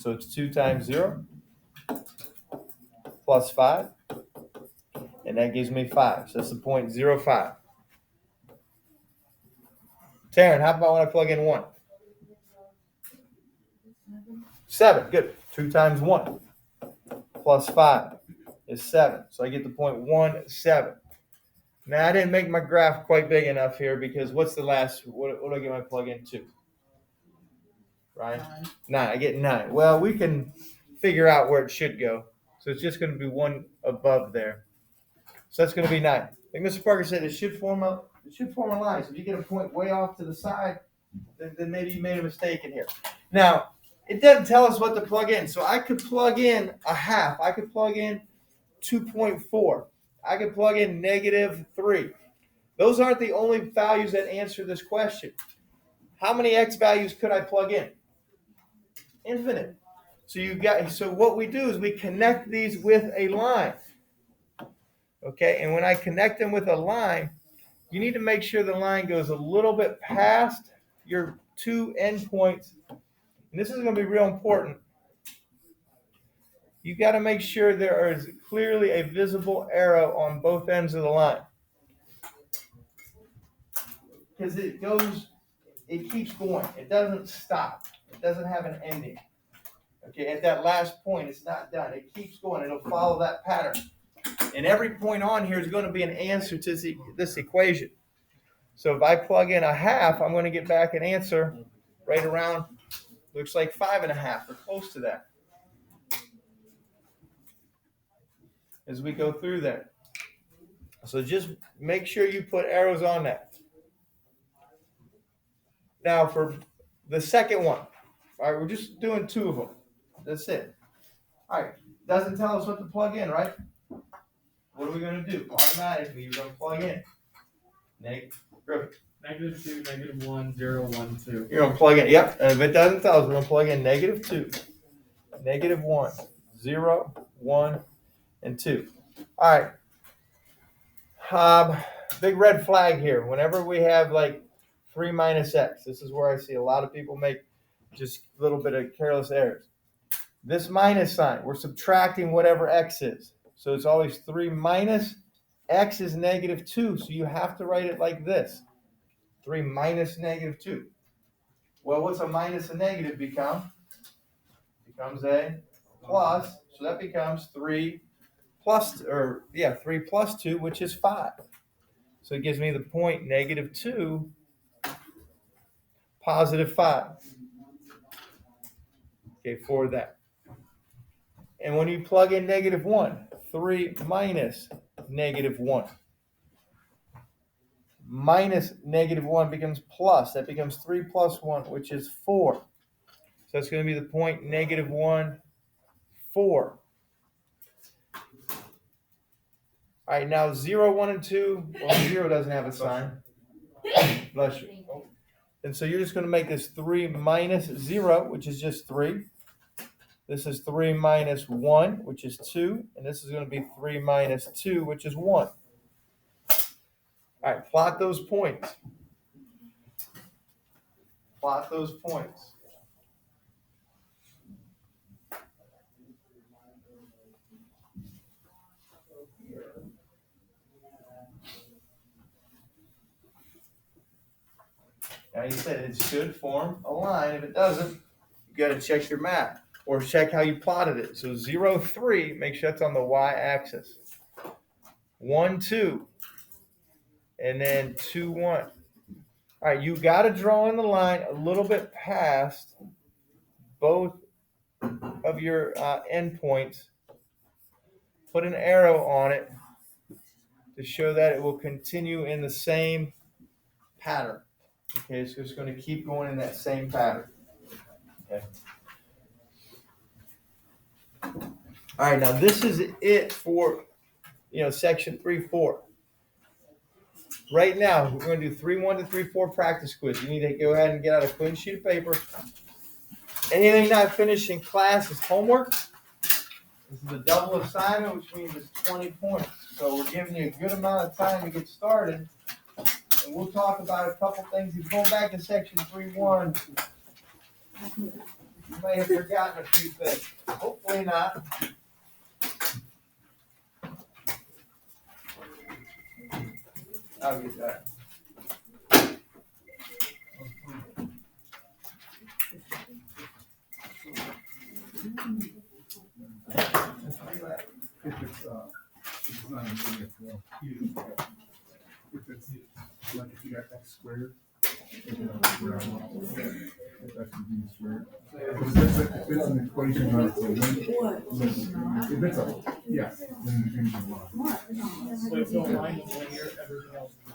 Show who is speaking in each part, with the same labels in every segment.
Speaker 1: So it's 2 times 0 plus 5. And that gives me 5. So that's the 0.05. Taryn, how about when I plug in 1? 7. Good. 2 times 1 plus 5 is 7. So I get the 0.17. Now, I didn't make my graph quite big enough here because what's the last? What do I get my plug-in to? Right? 9. I get 9. Well, we can figure out where it should go. So it's just going to be one above there. So that's going to be 9. Like Mr. Parker said, it should form a line. So if you get a point way off to the side, then maybe you made a mistake in here. Now, it doesn't tell us what to plug in. So I could plug in a half. I could plug in 2.4. I could plug in -3. Those aren't the only values that answer this question. How many x values could I plug in? Infinite. So what we do is we connect these with a line. Okay, and when I connect them with a line, you need to make sure the line goes a little bit past your two endpoints. And this is going to be real important. You got to make sure there is clearly a visible arrow on both ends of the line. Because it keeps going. It doesn't stop. It doesn't have an ending. Okay, at that last point, it's not done. It keeps going. It'll follow that pattern. And every point on here is going to be an answer to this equation. So if I plug in a half, I'm going to get back an answer right around, looks like 5.5 or close to that. As we go through that. So just make sure you put arrows on that. Now for the second one, all right, we're just doing 2 of them. That's it. All right, doesn't tell us what to plug in, right? What are we going to do? Automatically, you're going to plug in.
Speaker 2: -2, -1, 0, 1, 2.
Speaker 1: You're going to plug in. Yep. And if it doesn't tell us, we're going to plug in -2, -1, 0, 1, and 2. All right. Big red flag here. Whenever we have like 3 minus x, this is where I see a lot of people make just a little bit of careless errors. This minus sign, we're subtracting whatever x is. So it's always 3 minus x is -2. So you have to write it like this. 3 minus -2. Well, what's a minus and negative become? Becomes a plus. So that becomes 3 plus 2, which is 5. So it gives me the point -2, +5. Okay, for that. And when you plug in -1, 3 minus -1. Minus -1 becomes plus. That becomes 3 plus 1, which is 4. So that's going to be the point -1, 4. All right, now 0, 1, and 2. Well, 0 doesn't have a sign. Bless you. And so you're just going to make this 3 minus 0, which is just 3. This is 3 minus 1, which is 2. And this is going to be 3 minus 2, which is 1. All right, plot those points. Plot those points. Now you said it should form a line. If it doesn't, you got to check your map or check how you plotted it. So 0, 3, make sure that's on the y-axis. 1, 2, and then 2, 1. All right, you got to draw in the line a little bit past both of your endpoints. Put an arrow on it to show that it will continue in the same pattern. Okay, so it's going to keep going in that same pattern. Okay. All right, now this is it for, section 3-4. Right now, we're going to do 3-1 to 3-4 practice quiz. You need to go ahead and get out a clean sheet of paper. Anything not finished in class is homework. This is a double assignment, which means it's 20 points. So we're giving you a good amount of time to get started. And we'll talk about a couple things. If you go back to section 3-1, You may have forgotten a few things. Hopefully not. I'll get that.
Speaker 3: It's not a unit, well, if it's like if you got x squared, if that's b squared. If it's an equation where it's a limit, if it's a, yeah, then the things are wrong.
Speaker 2: So if the line is linear, everything else is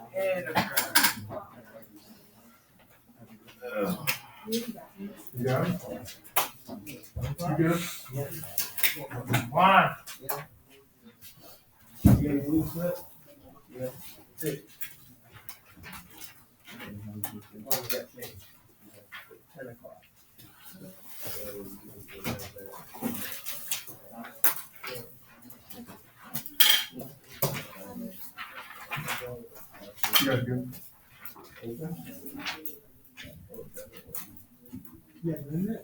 Speaker 2: not.
Speaker 3: You got it? You good?
Speaker 1: Come on. You get a blue slip? Yeah. Two. 10 o'clock.
Speaker 3: You guys good?
Speaker 2: Yeah, isn't it?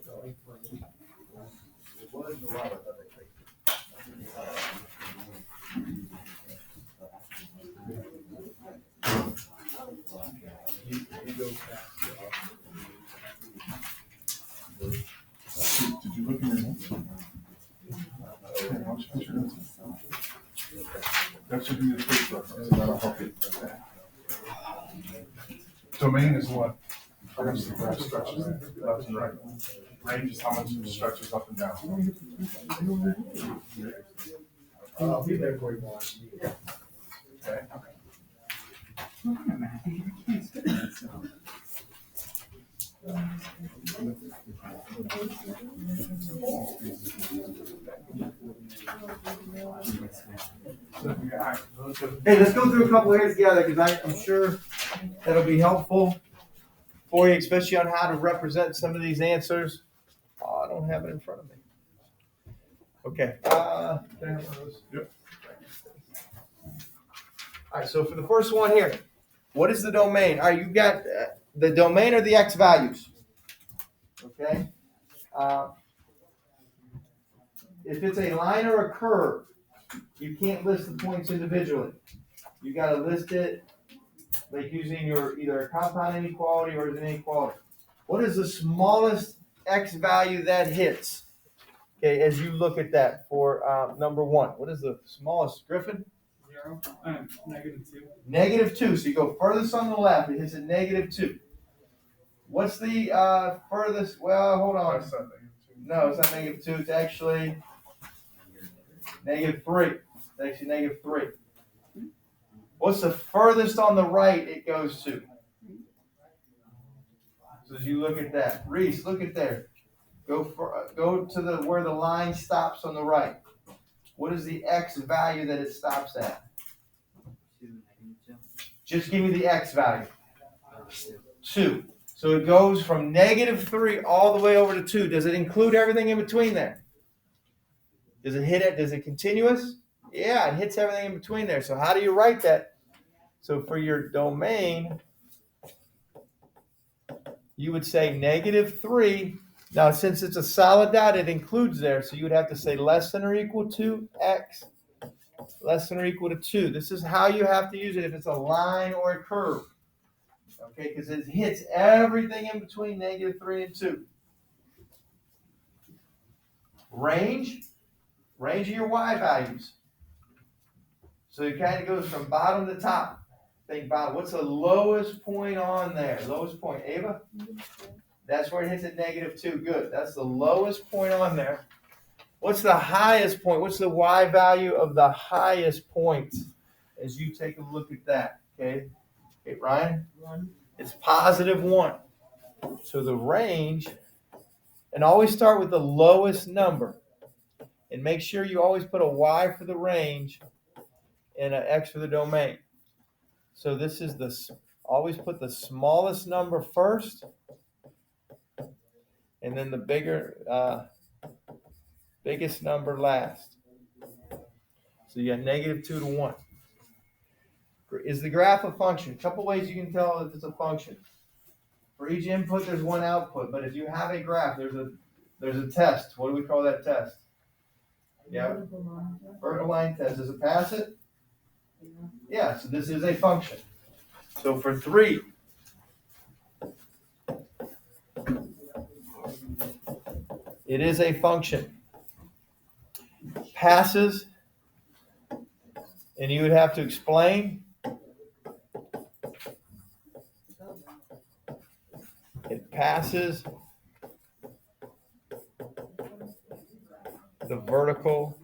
Speaker 3: Did you look in your notes? Okay, why don't you put your notes in? That should be the first reference, that'll help you. Domain is what? How much the graph stretches left and right. Range is how much it stretches up and down.
Speaker 2: I'll be there for you.
Speaker 3: Okay.
Speaker 1: Hey, let's go through a couple here together because I'm sure that'll be helpful for you, especially on how to represent some of these answers. Oh, I don't have it in front of me. Okay. Can I have one of those?
Speaker 3: Yep.
Speaker 1: All right, so for the first one here, what is the domain? All right, you got the domain or the x values. Okay. If it's a line or a curve, you can't list the points individually. You got to list it like using your either a compound inequality or an inequality. What is the smallest x value that hits? Okay, as you look at that for number one, what is the smallest, Griffin?
Speaker 2: 0, -2.
Speaker 1: -2. So you go furthest on the left. It hits at -2. What's the furthest? Well, hold on.
Speaker 3: That's not negative two.
Speaker 1: No, it's not -2. It's actually -3. It's actually -3. What's the furthest on the right it goes to? So as you look at that, Reese, look at there. Go to the where the line stops on the right. What is the x value that it stops at? Just give me the x value. 2. So it goes from -3 all the way over to 2. Does it include everything in between there? Does it hit it? Is it continuous? Yeah, it hits everything in between there. So how do you write that? So for your domain, you would say -3. Now, since it's a solid dot, it includes there. So you would have to say less than or equal to x, less than or equal to 2. This is how you have to use it if it's a line or a curve. Okay, because it hits everything in between -3 and 2. Range of your y values. So it kind of goes from bottom to top. Think bottom. What's the lowest point on there? Lowest point, Ava? That's where it hits at -2. Good. That's the lowest point on there. What's the highest point? What's the y value of the highest point as you take a look at that? Okay, Ryan?
Speaker 2: 1.
Speaker 1: It's +1. So the range, and always start with the lowest number. And make sure you always put a y for the range and an x for the domain. So this is always put the smallest number first, and then the biggest number last. So you got -2 to 1. Is the graph a function? A couple ways you can tell if it's a function. For each input, there's one output, but if you have a graph, there's There's a test. What do we call that test? Yeah, vertical line test. Does it pass it? Yeah, so this is a function. So for 3, it is a function. Passes, and you would have to explain. It passes the vertical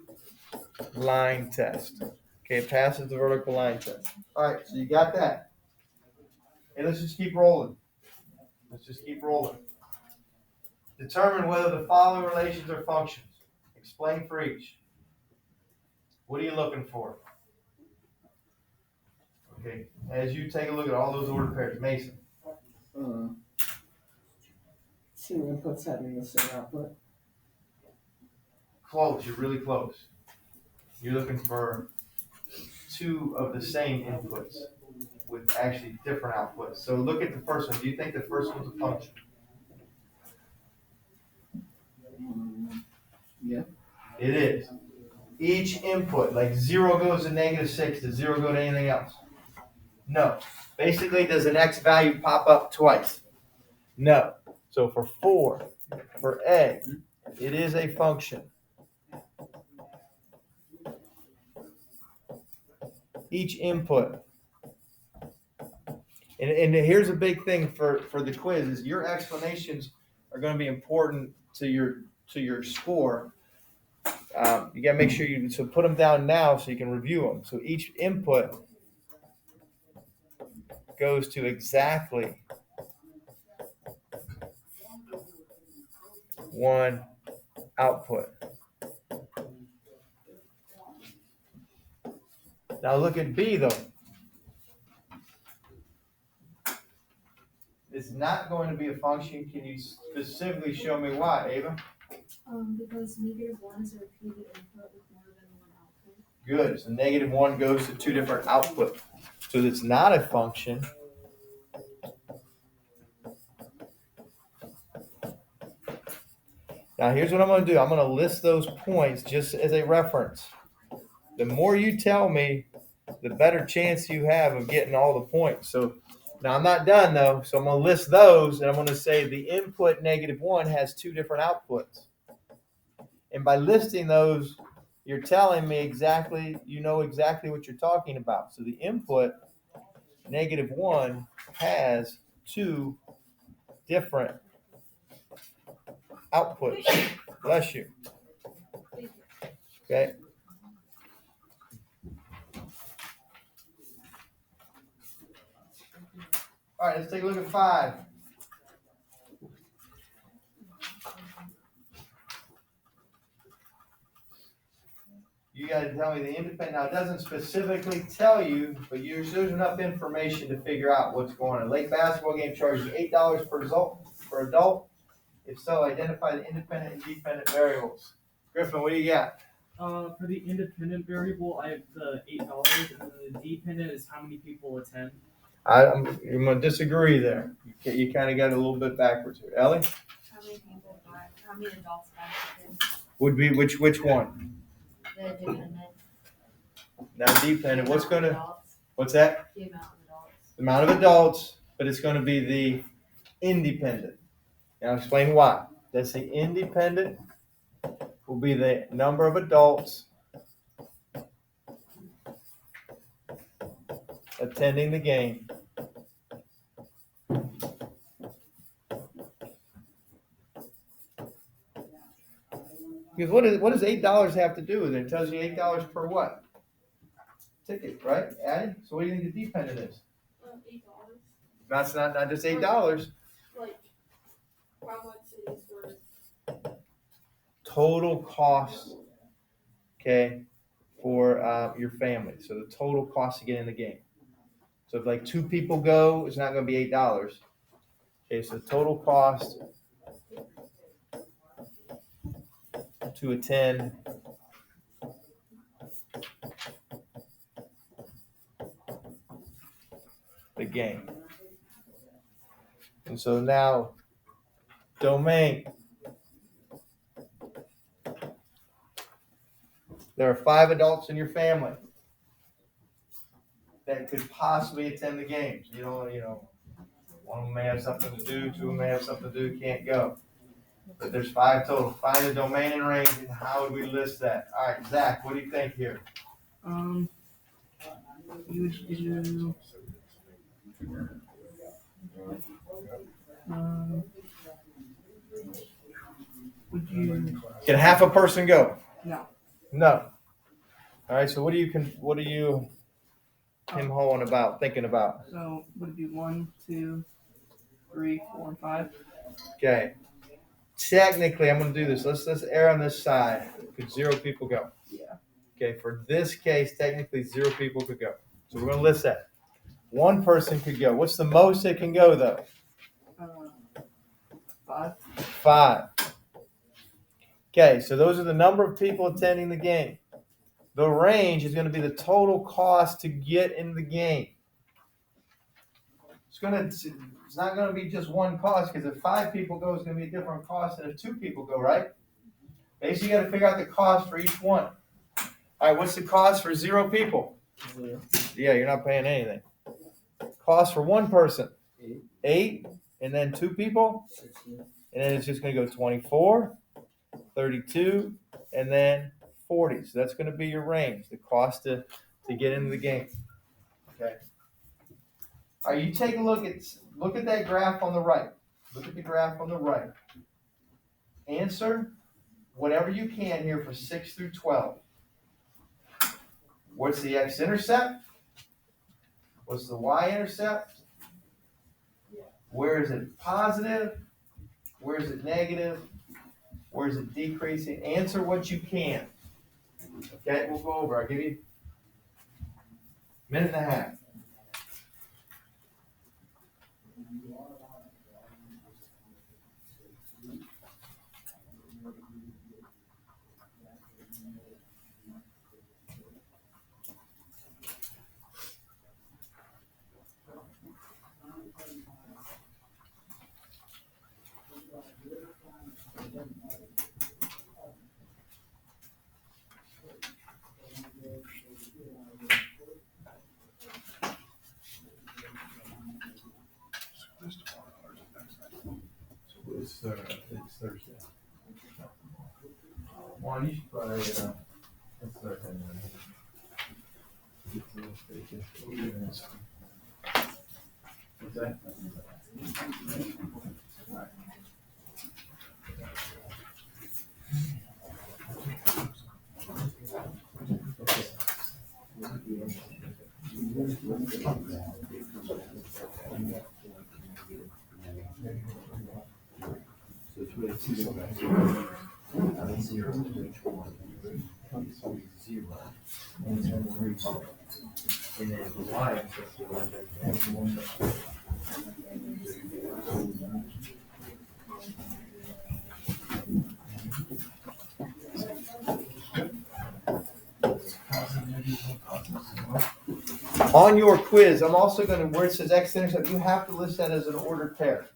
Speaker 1: line test. Okay, it passes the vertical line test. All right, so you got that. Hey, let's just keep rolling. Determine whether the following relations are functions. Explain for each. What are you looking for? Okay, as you take a look at all those ordered pairs, Mason.
Speaker 4: Two inputs having the same output.
Speaker 1: Close, you're really close. You're looking for 2 of the same inputs with actually different outputs. So look at the first one. Do you think the first one's a function?
Speaker 4: Yeah.
Speaker 1: It is. Each input, like 0 goes to -6, does 0 go to anything else? No. Basically, does an x value pop up twice? No. So for 4, for a, it is a function. Each input. And here's a big thing for the quiz is your explanations are going to be important to your score. You got to make sure you put them down now so you can review them. So each input goes to exactly 1 output. Now look at B though. It's not going to be a function. Can you specifically show me why, Ava?
Speaker 5: Because -1 is a repeated input with more than 1 output.
Speaker 1: Good. So -1 goes to 2 different outputs. So it's not a function. Now here's what I'm going to do. I'm going to list those points just as a reference. The more you tell me, the better chance you have of getting all the points. So now I'm not done though. So I'm going to list those and I'm going to say the input -1 has 2 different outputs. And by listing those, you're telling me exactly, you know exactly what you're talking about. So the input -1 has 2 different outputs. Bless you. Okay. All right, let's take a look at 5. You got to tell me the independent. Now, it doesn't specifically tell you, but there's enough information to figure out what's going on. A lake basketball game charges $8 per adult. If so, identify the independent and dependent variables. Griffin, what do you got?
Speaker 2: For the independent variable, I have the $8, and then the dependent is how many people attend.
Speaker 1: I'm going to disagree there. You kind of got it a little bit backwards here. Ellie?
Speaker 5: How many adults have
Speaker 1: Would be which one?
Speaker 5: the dependent?
Speaker 1: Now dependent. What's that?
Speaker 5: The amount of adults.
Speaker 1: The amount of adults, but it's going to be the independent. Now explain why. That's the independent will be the number of adults attending the game. Because what does $8 have to do with it? It tells you $8 per what? Ticket, right? Addie? So what do you think the dependent is?
Speaker 5: $8.
Speaker 1: That's not just $8.
Speaker 5: Like how much it is for
Speaker 1: Total cost, okay, for your family. So the total cost to get in the game. So if like 2 people go, it's not going to be $8. Okay, so total cost to attend the game. And so now, domain. There are 5 adults in your family that could possibly attend the games. You know, one of them may have something to do, 2 of them may have something to do, can't go. But there's 5 total. Find the domain and range, and how would we list that? All right, Zach, what do you think here?
Speaker 4: You would do, would you,
Speaker 1: Can half a person go?
Speaker 4: no,
Speaker 1: No. All right, so what are you him hawing about, thinking about?
Speaker 4: so would it be 1, 2, 3, 4, and 5?
Speaker 1: Okay. Technically, I'm going to do this. Let's err on this side. Could 0 people go?
Speaker 4: Yeah.
Speaker 1: Okay, for this case, technically 0 people could go. So we're going to list that. 1 person could go. What's the most that can go, though?
Speaker 4: 5.
Speaker 1: 5. Okay, so those are the number of people attending the game. The range is going to be the total cost to get in the game. It's not going to be just one cost, because if 5 people go, it's going to be a different cost than if 2 people go, right? Basically, you got to figure out the cost for each one. All right, what's the cost for 0 people?
Speaker 4: 0.
Speaker 1: Yeah, you're not paying anything. Cost for 1 person?
Speaker 4: 8.
Speaker 1: 8, and then 2 people?
Speaker 4: 16.
Speaker 1: And then it's just going to go 24, 32, and then 40. So that's going to be your range, the cost to get into the game. Okay. All right, you take a look at that graph on the right. Look at the graph on the right. Answer whatever you can here for 6 through 12. What's the x-intercept? What's the y-intercept? Where is it positive? Where is it negative? Where is it decreasing? Answer what you can. Okay, we'll go over. I'll give you a minute and a half.
Speaker 3: It's Thursday.
Speaker 1: One, you should probably
Speaker 3: It's Thursday.
Speaker 1: What's that? On your quiz, I'm also going to, where it says x-intercept, you have to list that as an ordered pair.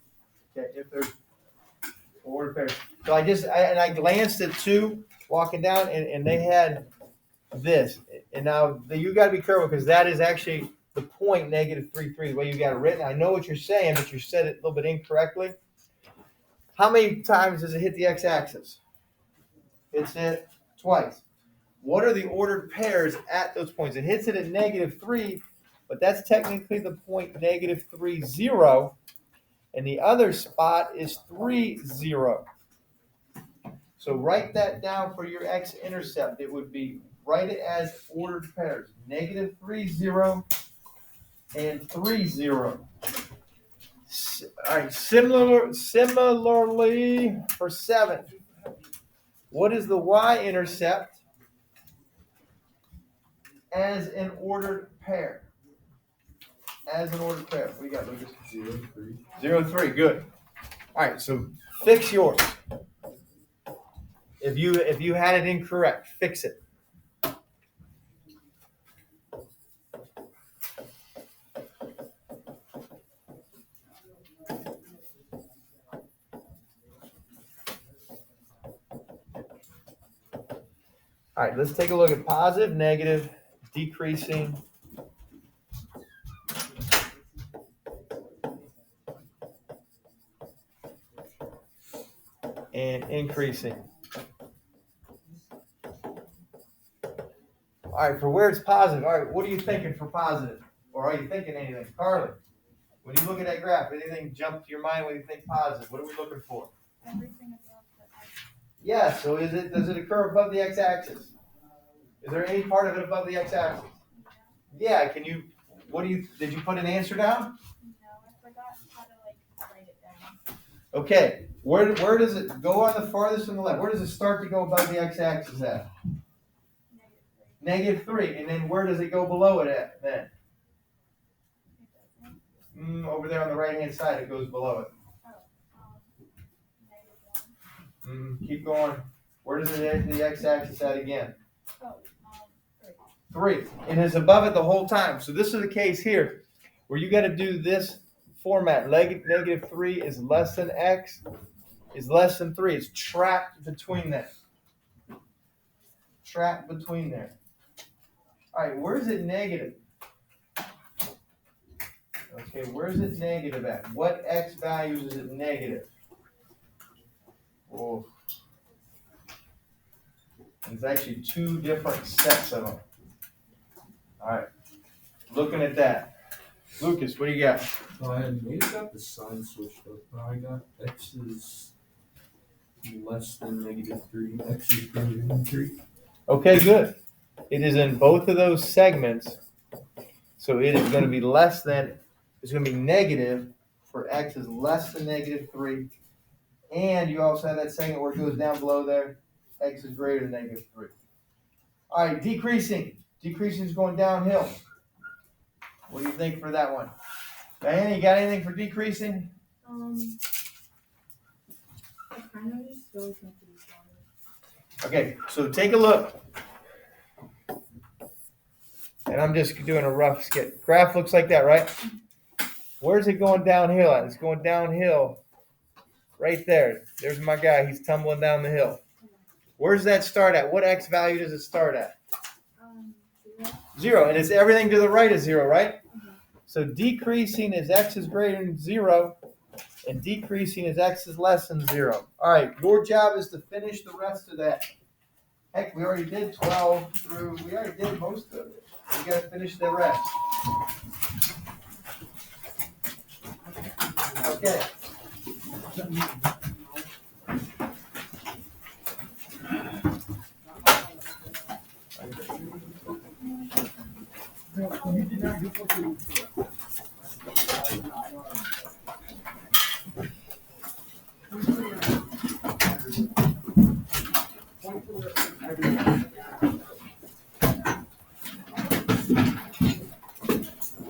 Speaker 1: Okay, if there's ordered pairs. So I glanced at 2 walking down, and they had this. And now you got to be careful, because that is actually the point -3,3, the way you got it written. I know what you're saying, but you said it a little bit incorrectly. How many times does it hit the x-axis? It's hit twice. What are the ordered pairs at those points? It hits it at -3, but that's technically the point -3,0, and the other spot is 3,0. So write that down for your x-intercept. It would be, write it as ordered pairs, -3,0 and 3,0. All right, similarly for 7. What is the y-intercept as an ordered pair? As an ordered pair. What do you got, Lucas?
Speaker 3: 0, 3.
Speaker 1: 0, 3. Good. All right, so fix yours. If you had it incorrect, fix it. All All right, let's take a look at positive, negative, decreasing, and increasing. All right, for where it's positive, all right, what are you thinking for positive? Or are you thinking anything? Carly, when you look at that graph, anything jump to your mind when you think positive? What are we looking for?
Speaker 5: Everything above the X.
Speaker 1: Yeah, so does it occur above the x-axis? Is there any part of it above the x-axis? Yeah, did you put an answer down?
Speaker 5: No, I forgot how to write it down.
Speaker 1: Okay, where does it go on the farthest from the left? Where does it start to go above the x-axis at? -3, and then where does it go below it at then? Over there on the right-hand side, it goes below it. Keep going. Where does it hit the x-axis at again? 3. It is above it the whole time. So this is the case here, where you got to do this format. -3 is less than x, is less than 3. It's trapped between that. Trapped between there. All right, where is it negative? Okay, where is it negative at? What x values is it negative? Oh. There's actually 2 different sets of them. All right, looking at that. Lucas, what do you got?
Speaker 6: I maybe got the sign switched up. I got x is less than -3. X is greater than 3.
Speaker 1: Okay, good. It is in both of those segments. So it is going to be less than, it's going to be negative for x is less than -3. And you also have that segment where it goes down below there. X is greater than -3. All right, decreasing. Decreasing is going downhill. What do you think for that one? Diana, you got anything for decreasing?
Speaker 5: I kind of just go with these numbers.
Speaker 1: Okay, so take a look. And I'm just doing a rough sketch. Graph looks like that, right? Where's it going downhill at? It's going downhill right there. There's my guy. He's tumbling down the hill. Where does that start at? What x value does it start at? 0. And it's everything to the right is 0, right? So decreasing is x is greater than 0, and decreasing is x is less than 0. All right, your job is to finish the rest of that. Heck, we already did 12 through, we already did most of it. We got to finish the rest. Okay.